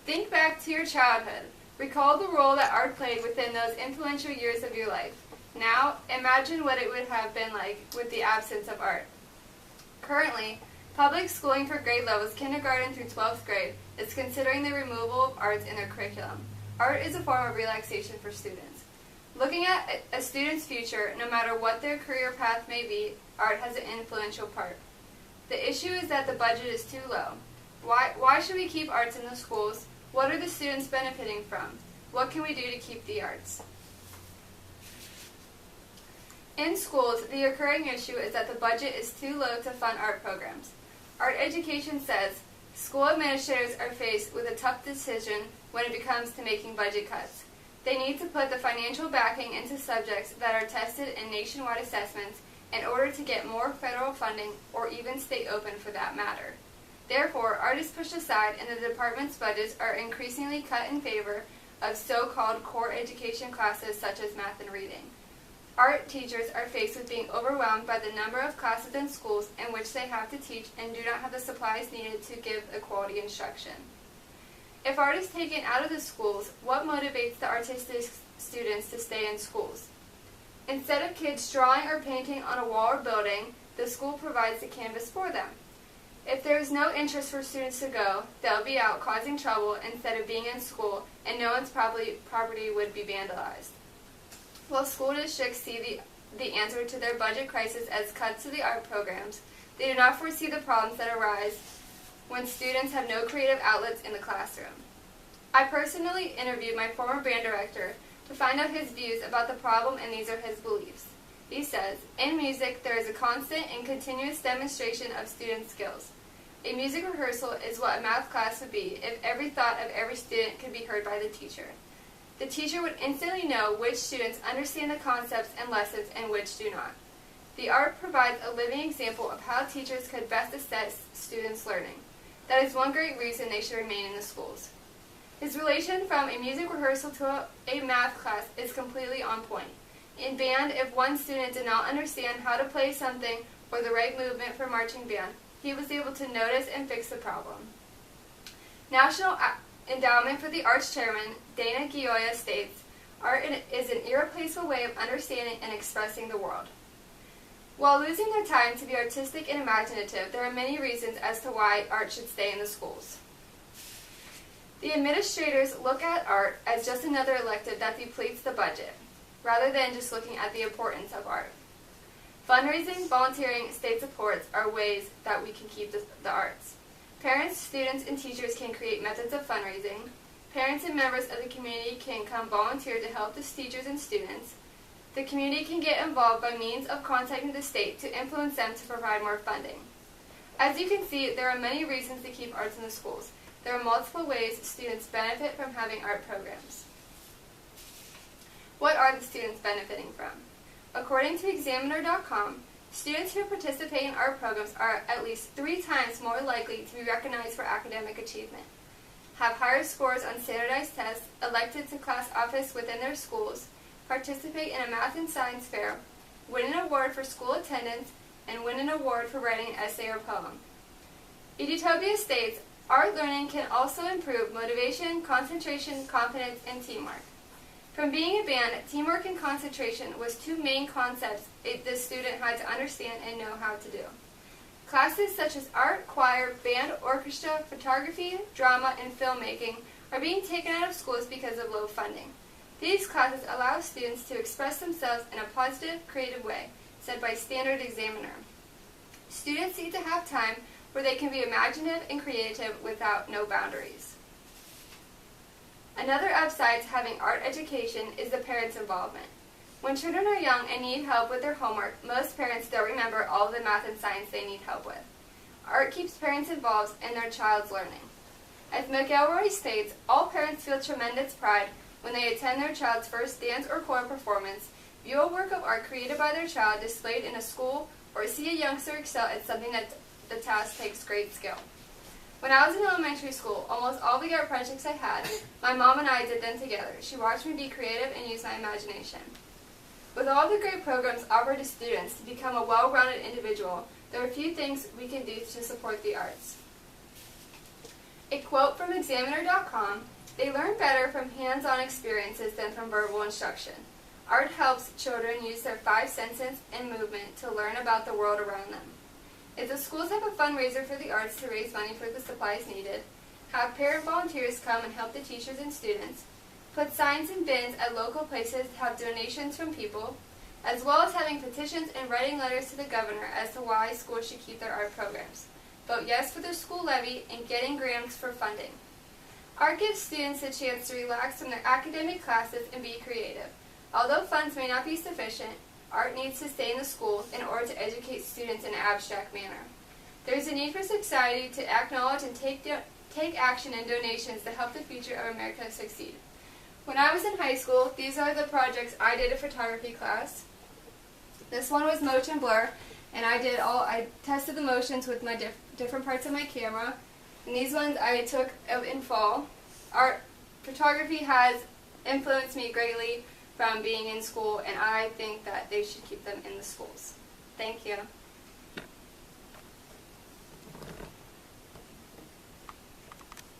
Think back to your childhood. Recall the role that art played within those influential years of your life. Now, imagine what it would have been like with the absence of art. Currently, public schooling for grade levels kindergarten through 12th grade is considering the removal of arts in their curriculum. Art is a form of relaxation for students. Looking at a student's future, no matter what their career path may be, art has an influential part. The issue is that the budget is too low. Why should we keep arts in the schools? What are the students benefiting from? What can we do to keep the arts? In schools, the recurring issue is that the budget is too low to fund art programs. Art education says school administrators are faced with a tough decision when it comes to making budget cuts. They need to put the financial backing into subjects that are tested in nationwide assessments in order to get more federal funding or even stay open for that matter. Therefore, art is pushed aside and the department's budgets are increasingly cut in favor of so-called core education classes such as math and reading. Art teachers are faced with being overwhelmed by the number of classes in schools in which they have to teach and do not have the supplies needed to give a quality instruction. If art is taken out of the schools, what motivates the artistic students to stay in schools? Instead of kids drawing or painting on a wall or building, the school provides the canvas for them. If there is no interest for students to go, they'll be out causing trouble instead of being in school, and no one's property would be vandalized. While school districts see the answer to their budget crisis as cuts to the art programs, they do not foresee the problems that arise when students have no creative outlets in the classroom. I personally interviewed my former band director to find out his views about the problem, and these are his beliefs. He says, in music, there is a constant and continuous demonstration of student skills. A music rehearsal is what a math class would be if every thought of every student could be heard by the teacher. The teacher would instantly know which students understand the concepts and lessons and which do not. The art provides a living example of how teachers could best assess students' learning. That is one great reason they should remain in the schools. His relation from a music rehearsal to a math class is completely on point. In band, if one student did not understand how to play something or the right movement for marching band, he was able to notice and fix the problem. National Endowment for the Arts Chairman, Dana Gioia, states, art is an irreplaceable way of understanding and expressing the world. While losing their time to be artistic and imaginative, there are many reasons as to why art should stay in the schools. The administrators look at art as just another elective that depletes the budget, rather than just looking at the importance of art. Fundraising, volunteering, state supports are ways that we can keep the arts. Parents, students, and teachers can create methods of fundraising. Parents and members of the community can come volunteer to help the teachers and students. The community can get involved by means of contacting the state to influence them to provide more funding. As you can see, there are many reasons to keep arts in the schools. There are multiple ways students benefit from having art programs. What are the students benefiting from? According to Examiner.com, students who participate in art programs are at least 3 times more likely to be recognized for academic achievement, have higher scores on standardized tests, elected to class office within their schools, participate in a math and science fair, win an award for school attendance, and win an award for writing an essay or poem. Edutopia states, art learning can also improve motivation, concentration, confidence, and teamwork. From being a band, teamwork and concentration was 2 main concepts the student had to understand and know how to do. Classes such as art, choir, band, orchestra, photography, drama, and filmmaking are being taken out of schools because of low funding. These classes allow students to express themselves in a positive, creative way, said by Standard Examiner. Students need to have time where they can be imaginative and creative without no boundaries. Another upside to having art education is the parents' involvement. When children are young and need help with their homework, most parents don't remember all the math and science they need help with. Art keeps parents involved in their child's learning. As McElroy states, all parents feel tremendous pride when they attend their child's first dance or choir performance, view a work of art created by their child displayed in a school, or see a youngster excel at something that the task takes great skill. When I was in elementary school, almost all the art projects I had, my mom and I did them together. She watched me be creative and use my imagination. With all the great programs offered to students to become a well-rounded individual, there are a few things we can do to support the arts. A quote from Examiner.com, "They learn better from hands-on experiences than from verbal instruction. Art helps children use their five senses and movement to learn about the world around them." If the schools have a fundraiser for the arts to raise money for the supplies needed, have parent volunteers come and help the teachers and students, put signs in bins at local places to have donations from people, as well as having petitions and writing letters to the governor as to why schools should keep their art programs. Vote yes for their school levy and getting grants for funding. Art gives students a chance to relax from their academic classes and be creative. Although funds may not be sufficient, art needs to stay in the school in order to educate students in an abstract manner. There is a need for society to acknowledge and take action and donations to help the future of America succeed. When I was in high school, these are the projects I did in photography class. This one was motion blur, and I tested the motions with my different parts of my camera. And these ones I took in fall. Art photography has influenced me greatly from being in school, and I think that they should keep them in the schools. Thank you.